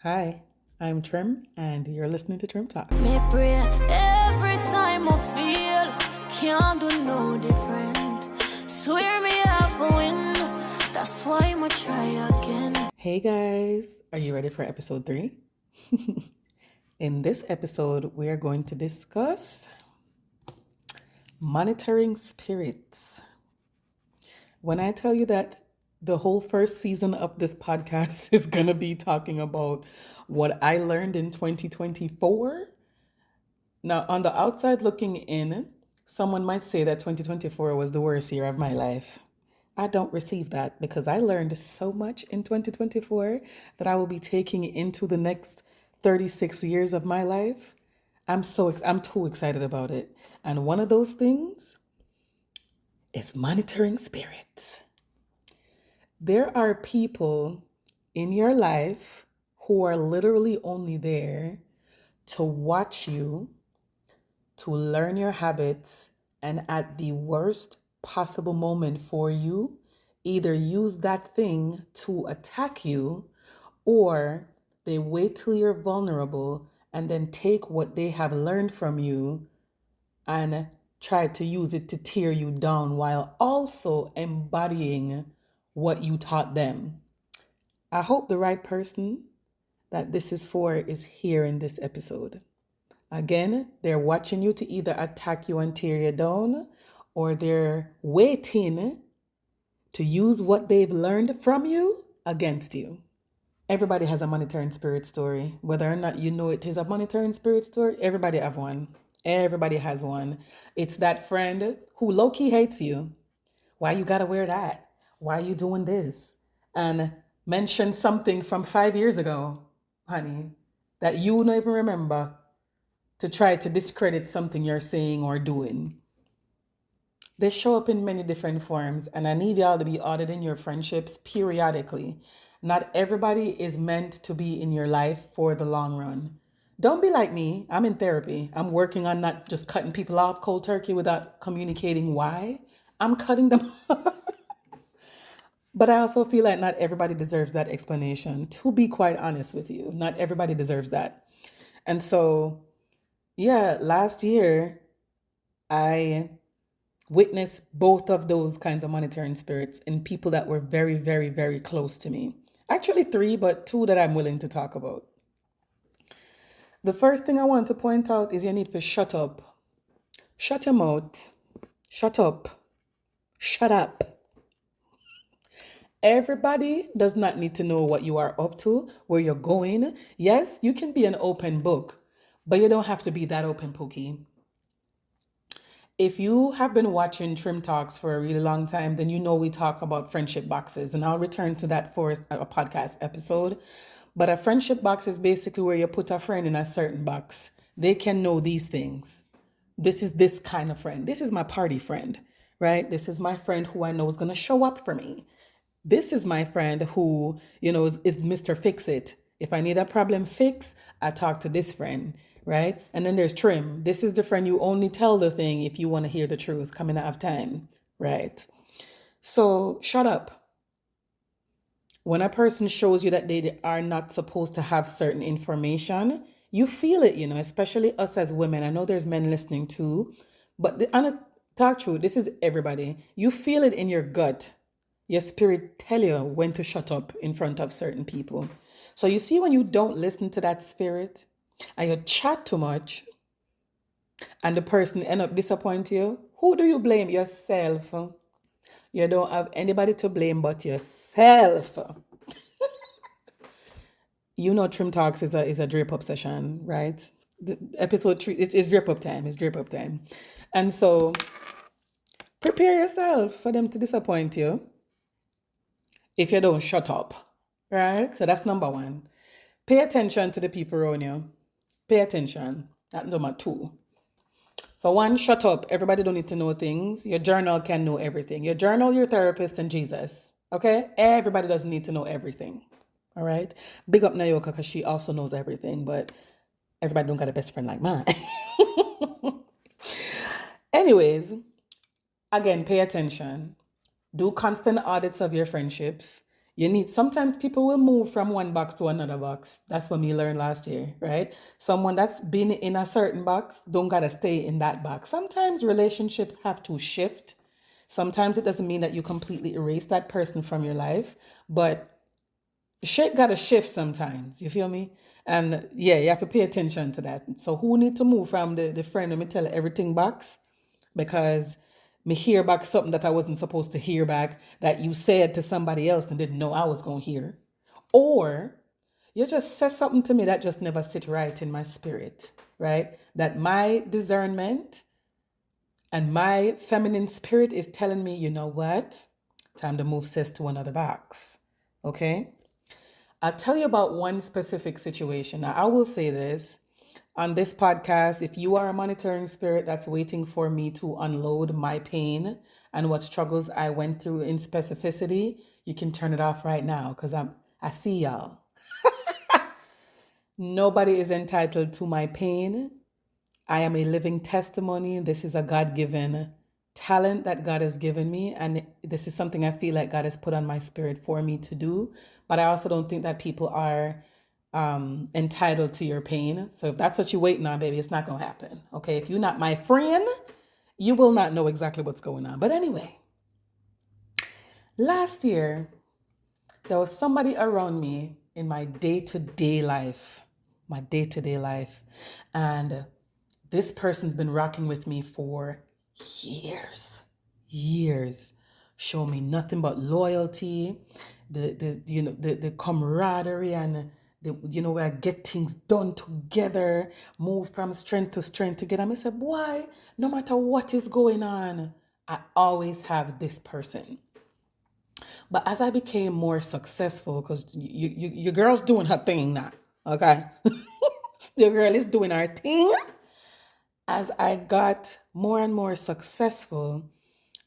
Hi, I'm Trem, and you're listening to Trem Talk. Me pray every time I feel can't do no different. Swear me have a win. That's why I'ma try again. Hey guys, are you ready for episode 3? In this episode, we are going to discuss monitoring spirits. When I tell you that the whole first season of this podcast is going to be talking about what I learned in 2024. Now, on the outside looking in, someone might say that 2024 was the worst year of my life. I don't receive that because I learned so much in 2024 that I will be taking into the next 36 years of my life. I'm too excited about it. And one of those things is monitoring spirits. There are people in your life who are literally only there to watch you, to learn your habits, and at the worst possible moment for you, either use that thing to attack you, or they wait till you're vulnerable and then take what they have learned from you and try to use it to tear you down while also embodying what you taught them. I hope the right person that this is for is here in this episode. Again, they're watching you to either attack you and tear you down, or they're waiting to use what they've learned from you against you. Everybody has a monitoring spirit story. Whether or not you know it is a monitoring spirit story, everybody have one. Everybody has one. It's that friend who low-key hates you. Why you gotta wear that? Why you doing this? And mention something from 5 years ago, honey, that you don't even remember, to try to discredit something you're saying or doing. They show up in many different forms, and I need y'all to be auditing your friendships periodically. Not everybody is meant to be in your life for the long run. Don't be like me. I'm in therapy. I'm working on not just cutting people off cold turkey without communicating why. I'm cutting them off. But I also feel like not everybody deserves that explanation. To be quite honest with you, not everybody deserves that. And so, yeah, last year, I witnessed both of those kinds of monitoring spirits in people that were very, very, very close to me. Actually, 3, but 2 that I'm willing to talk about. The first thing I want to point out is you need to shut up. Shut your mouth. Shut up. Shut up. Everybody does not need to know what you are up to, where you're going. Yes, you can be an open book, but you don't have to be that open, Pookie. If you have been watching Trim Talks for a really long time, then you know we talk about friendship boxes, and I'll return to that for a podcast episode. But a friendship box is basically where you put a friend in a certain box. They can know these things. This is this kind of friend. This is my party friend, right? This is my friend who I know is going to show up for me. This is my friend who, is Mr. Fix It. If I need a problem fixed, I talk to this friend, right? And then there's Trem. This is the friend you only tell the thing if you want to hear the truth coming out of time, right? So shut up. When a person shows you that they are not supposed to have certain information, you feel it, especially us as women. I know there's men listening too, but talk true, this is everybody. You feel it in your gut. Your spirit tell you when to shut up in front of certain people. So you see, when you don't listen to that spirit and you chat too much and the person end up disappointing you, who do you blame? Yourself. You don't have anybody to blame but yourself. Trim Talks is a drape up session, right? The episode 3, it's drape up time. It's drape up time. And so prepare yourself for them to disappoint you if you don't shut up, right? So that's number 1. Pay attention to the people around you. Pay attention. That's number 2. So 1, shut up. Everybody don't need to know things. Your journal can know everything. Your journal, your therapist, and Jesus. Okay? Everybody doesn't need to know everything. All right? Big up Nayoka because she also knows everything, but everybody don't got a best friend like mine. Anyways, again, pay attention. Do constant audits of your friendships. You need, sometimes people will move from one box to another box. That's what me learned last year, right? Someone that's been in a certain box don't gotta stay in that box. Sometimes relationships have to shift. Sometimes it doesn't mean that you completely erase that person from your life, but shit gotta shift sometimes. You feel me? And yeah, you have to pay attention to that. So who need to move from the friend when me tell everything box? Because me hear back something that I wasn't supposed to hear back that you said to somebody else and didn't know I was gonna hear. Or you just said something to me that just never sit right in my spirit, right? That my discernment and my feminine spirit is telling me, you know what? Time to move sis to another box. Okay? I'll tell you about one specific situation. Now, I will say this on this podcast: if you are a monitoring spirit that's waiting for me to unload my pain and what struggles I went through in specificity, you can turn it off right now because I see y'all. Nobody is entitled to my pain. I am a living testimony. This is a God given talent that God has given me. And this is something I feel like God has put on my spirit for me to do. But I also don't think that people are entitled to your pain. So if that's what you're waiting on, baby, it's not going to happen. Okay. If you're not my friend, you will not know exactly what's going on. But anyway, last year, there was somebody around me in my day to day life, And this person's been rocking with me for years. Show me nothing but loyalty, the camaraderie and where I get things done together, move from strength to strength together. I said, why? No matter what is going on, I always have this person. But as I became more successful, because your girl's doing her thing now, okay? Your girl is doing her thing. As I got more and more successful,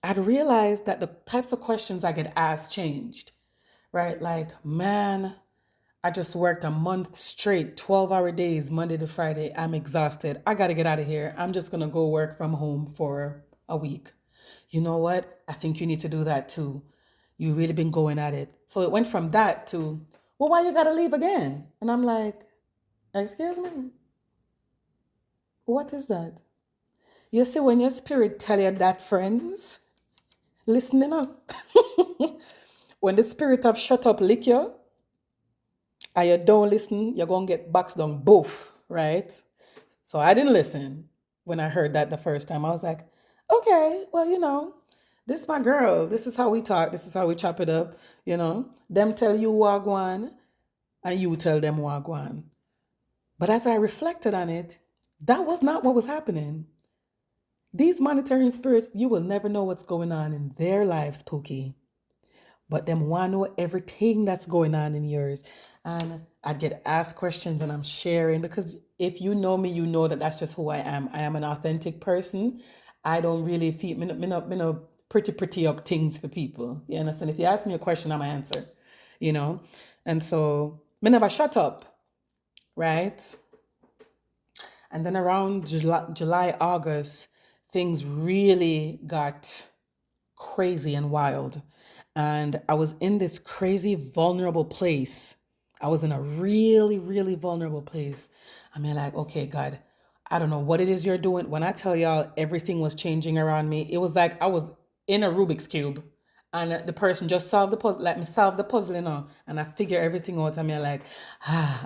I'd realized that the types of questions I get asked changed, right? Like, man, I just worked a month straight, 12-hour days, Monday to Friday. I'm exhausted. I got to get out of here. I'm just going to go work from home for a week. You know what? I think you need to do that too. You really been going at it. So it went from that to, well, why you got to leave again? And I'm like, excuse me, what is that? You see, when your spirit tell you that, friends, listening up. When the spirit of shut up lick you and you don't listen, you're going to get boxed down both, right? So I didn't listen when I heard that the first time. I was like, okay, well, this is my girl. This is how we talk. This is how we chop it up. Them tell you wagwan and you tell them wagwan. But as I reflected on it, that was not what was happening. These monitoring spirits, you will never know what's going on in their lives, Pookie. But them want to know everything that's going on in yours. And I'd get asked questions and I'm sharing, because if you know me, you know that that's just who I am. I am an authentic person. I don't really feel, me no pretty up things for people. You understand? If you ask me a question, I'm answer, you know? And so, me never shut up, right? And then around July, August, things really got crazy and wild. And I was in this crazy, vulnerable place. I was in a really, really vulnerable place. I mean, like, okay, God, I don't know what it is you're doing. When I tell y'all everything was changing around me, it was like I was in a Rubik's Cube. And the person just solved the puzzle, let me solve the puzzle. And I figure everything out. And I'm like,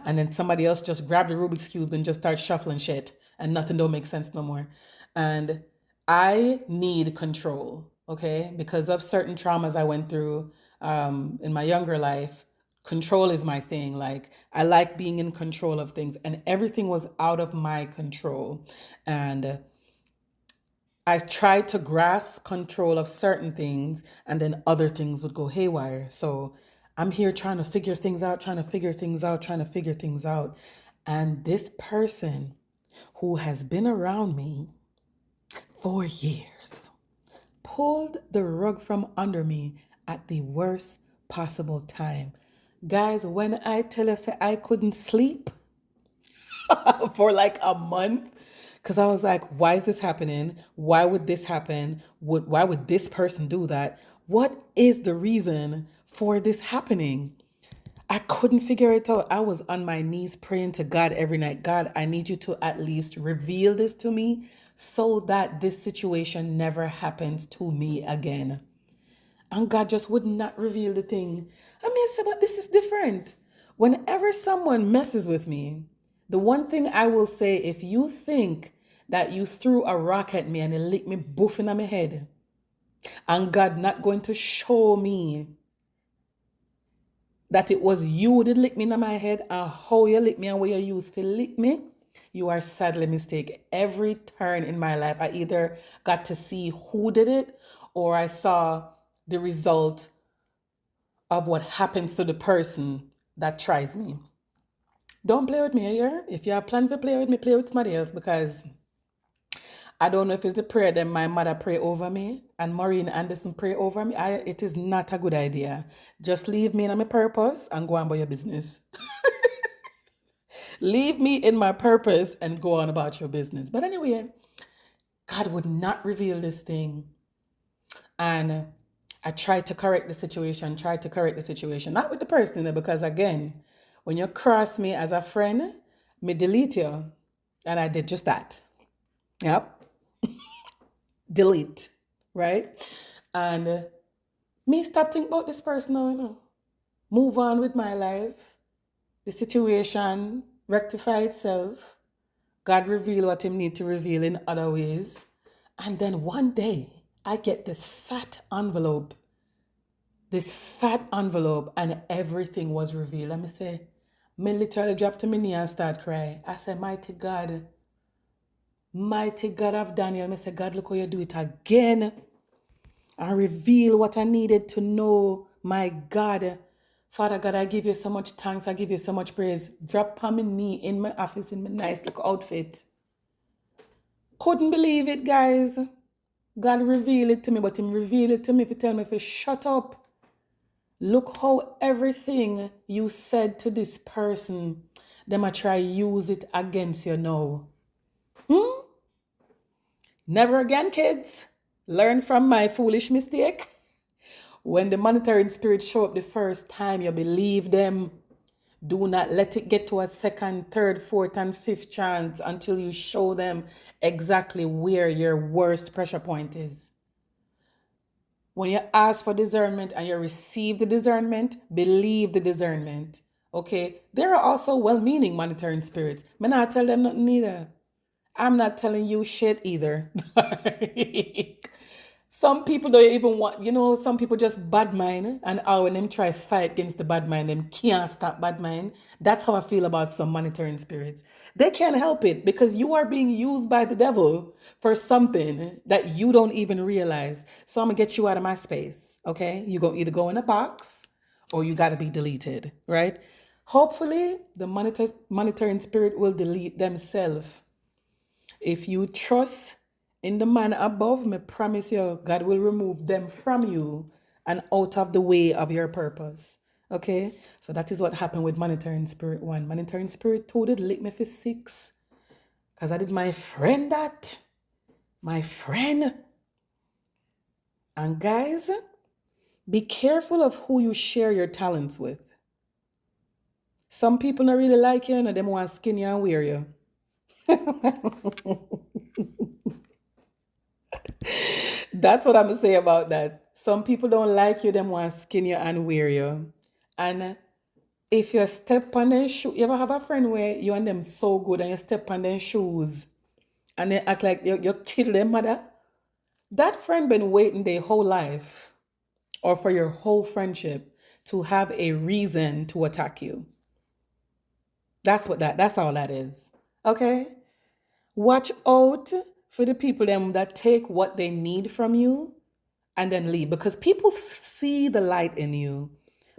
and then somebody else just grabbed the Rubik's Cube and just start shuffling shit. And nothing don't make sense no more. And I need control, okay? Because of certain traumas I went through in my younger life, control is my thing. Like, I like being in control of things, and everything was out of my control. And I tried to grasp control of certain things, and then other things would go haywire. So I'm here trying to figure things out, trying to figure things out, trying to figure things out. And this person who has been around me for years pulled the rug from under me at the worst possible time. Guys, when I tell you say I couldn't sleep for like a month, because I was like, why is this happening? Why would this happen? Why would this person do that? What is the reason for this happening. I couldn't figure it out. I was on my knees praying to God every night. God, I need you to at least reveal this to me so that this situation never happens to me again. And God just would not reveal the thing. I mean, I said, but this is different. Whenever someone messes with me, the one thing I will say, if you think that you threw a rock at me and it licked me boofing on my head, and God not going to show me that it was you that licked me in my head and how you licked me and what you used to lick me, you are sadly mistaken. Every turn in my life, I either got to see who did it or I saw the result of what happens to the person that tries me. Don't play with me here. If you have planned to play with me, play with somebody else because I don't know if it's the prayer that my mother pray over me and Maureen Anderson pray over me. It is not a good idea. Just leave me in my purpose and go on about your business. Leave me in my purpose and go on about your business. But anyway, God would not reveal this thing. And I tried to correct the situation, not with the person, because again, when you cross me as a friend, me delete you. And I did just that. Yep. Delete. Right? And me stop thinking about this person now, Move on with my life. The situation rectify itself. God reveal what him need to reveal in other ways. And then one day I get this fat envelope, and everything was revealed. Let me say, me literally dropped to my knee and start crying. I said, mighty God of Daniel. I said, God, look how you do it again. And reveal what I needed to know. My God. Father God, I give you so much thanks. I give you so much praise. Drop on my knee in my office in my nice little outfit. Couldn't believe it, guys. God revealed it to me, but him revealed it to me to tell me to shut up. Look how everything you said to this person, them I try use it against you now. Never again, kids. Learn from my foolish mistake. When the monitoring spirit show up the first time, you believe them. Do not let it get to a second, third, fourth, and fifth chance until you show them exactly where your worst pressure point is. When you ask for discernment and you receive the discernment, believe the discernment. Okay? There are also well-meaning monitoring spirits. Me not tell them nothing either. I'm not telling you shit either. Some people don't even want, some people just bad mind, and when them try fight against the bad mind, them can't stop bad mind. That's how I feel about some monitoring spirits. They can't help it because you are being used by the devil for something that you don't even realize. So I'm gonna get you out of my space, okay? You're gonna either go in a box or you gotta be deleted, right? Hopefully, the monitoring spirit will delete themselves. If you trust in the man above, me promise you, God will remove them from you and out of the way of your purpose. Okay? So that is what happened with monitoring spirit 1. Monitoring spirit 2 did lick me for 6. Because I did my friend that. My friend. And guys, be careful of who you share your talents with. Some people don't really like you and them want to skin you and wear you. That's what I'm gonna say about that. Some people don't like you, them want to skin you and wear you. And if you step on their shoe, you ever have a friend where you and them so good and you step on their shoes and they act like you kill their mother? That friend been waiting their whole life or for your whole friendship to have a reason to attack you. That's all that is. Okay? Watch out for the people them that take what they need from you and then leave because people see the light in you.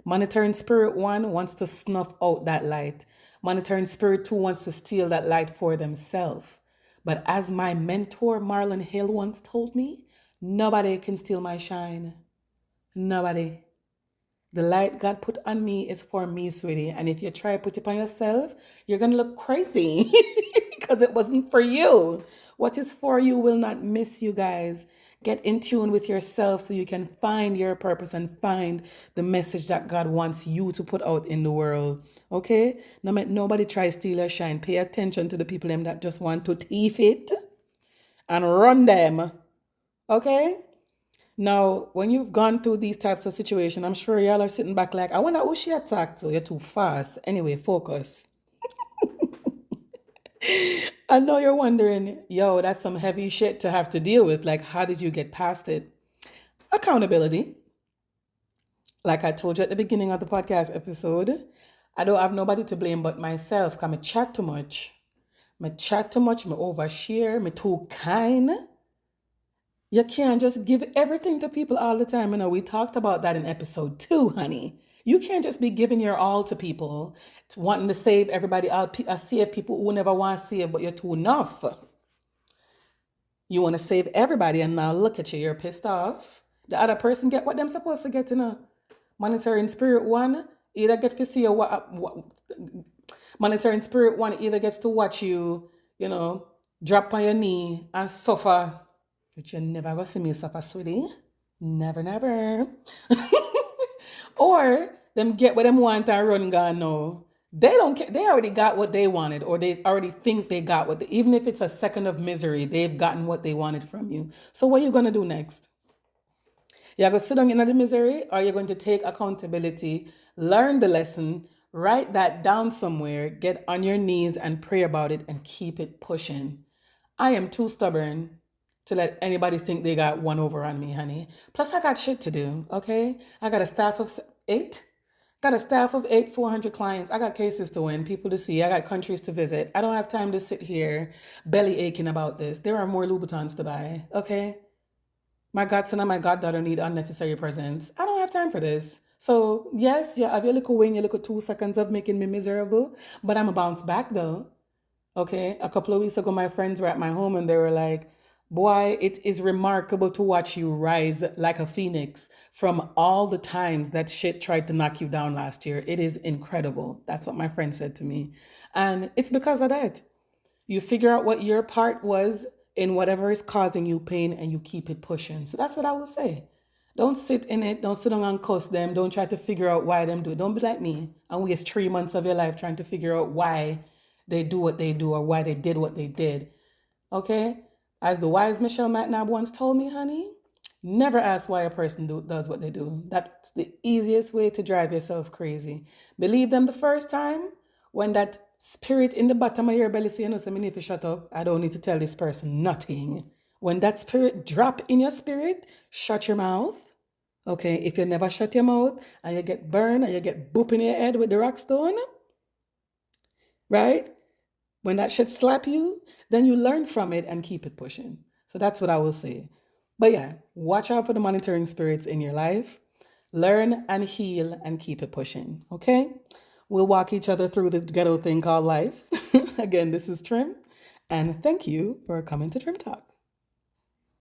Monitoring spirit 1 wants to snuff out that light. Monitoring spirit 2 wants to steal that light for themselves. But as my mentor Marlon Hill once told me, nobody can steal my shine. Nobody. The light God put on me is for me, sweetie. And if you try to put it on yourself, you're going to look crazy because it wasn't for you. What is for you will not miss you, guys. Get in tune with yourself so you can find your purpose and find the message that God wants you to put out in the world. Okay? Nobody try to steal your shine. Pay attention to the people them that just want to thief it and run them. Okay? Now, when you've gone through these types of situations, I'm sure y'all are sitting back like, I wonder who she attacked. So you're too fast. Anyway, focus. I know you're wondering, yo, that's some heavy shit to have to deal with. Like, how did you get past it? Accountability. Like I told you at the beginning of the podcast episode, I don't have nobody to blame but myself because I chat too much. I chat too much, I overshare, I too kind. You can't just give everything to people all the time. You know, we talked about that in episode 2, honey. You can't just be giving your all to people, wanting to save everybody, save people who never want to save, but you're too enough. You want to save everybody, and now look at you, you're pissed off. The other person get what them supposed to get in a monitoring spirit one. Either get to see what monitoring spirit one either gets to watch you, drop on your knee and suffer. But you never gonna see me suffer, sweetie. Never, never. Or them get what them want and run gone now. They don't care. They already got what they wanted, or they already think they got even if it's a second of misery, they've gotten what they wanted from you. So what are you gonna do next? You're going to sit down in the misery, or you're going to take accountability, learn the lesson, write that down somewhere, get on your knees and pray about it and keep it pushing. I am too stubborn to let anybody think they got one over on me, honey. Plus, I got shit to do, okay? I got a staff of 8. Got a staff of 8, 400 clients. I got cases to win, people to see. I got countries to visit. I don't have time to sit here belly aching about this. There are more Louboutins to buy, okay? My godson and my goddaughter need unnecessary presents. I don't have time for this. So, yes, you have your little win, your little 2 seconds of making me miserable, but I'm a bounce back though. Okay? A couple of weeks ago, my friends were at my home and they were like, boy, it is remarkable to watch you rise like a phoenix from all the times that shit tried to knock you down last year. It is incredible. That's what my friend said to me. And it's because of that. You figure out what your part was in whatever is causing you pain and you keep it pushing. So that's what I would say. Don't sit in it. Don't sit down and cuss them. Don't try to figure out why them do it. Don't be like me and waste 3 months of your life trying to figure out why they do what they do or why they did what they did. Okay? As the wise Michelle McNabb once told me, honey, never ask why a person does what they do. That's the easiest way to drive yourself crazy. Believe them the first time when that spirit in the bottom of your belly say, I need to shut up. I don't need to tell this person nothing. When that spirit drop in your spirit, shut your mouth. Okay, if you never shut your mouth and you get burned and you get boop in your head with the rock stone, right? When that shit slap you, then you learn from it and keep it pushing. So that's what I will say. But yeah, watch out for the monitoring spirits in your life. Learn and heal and keep it pushing. Okay? We'll walk each other through the ghetto thing called life. Again, this is Trem. And thank you for coming to Trem Talk.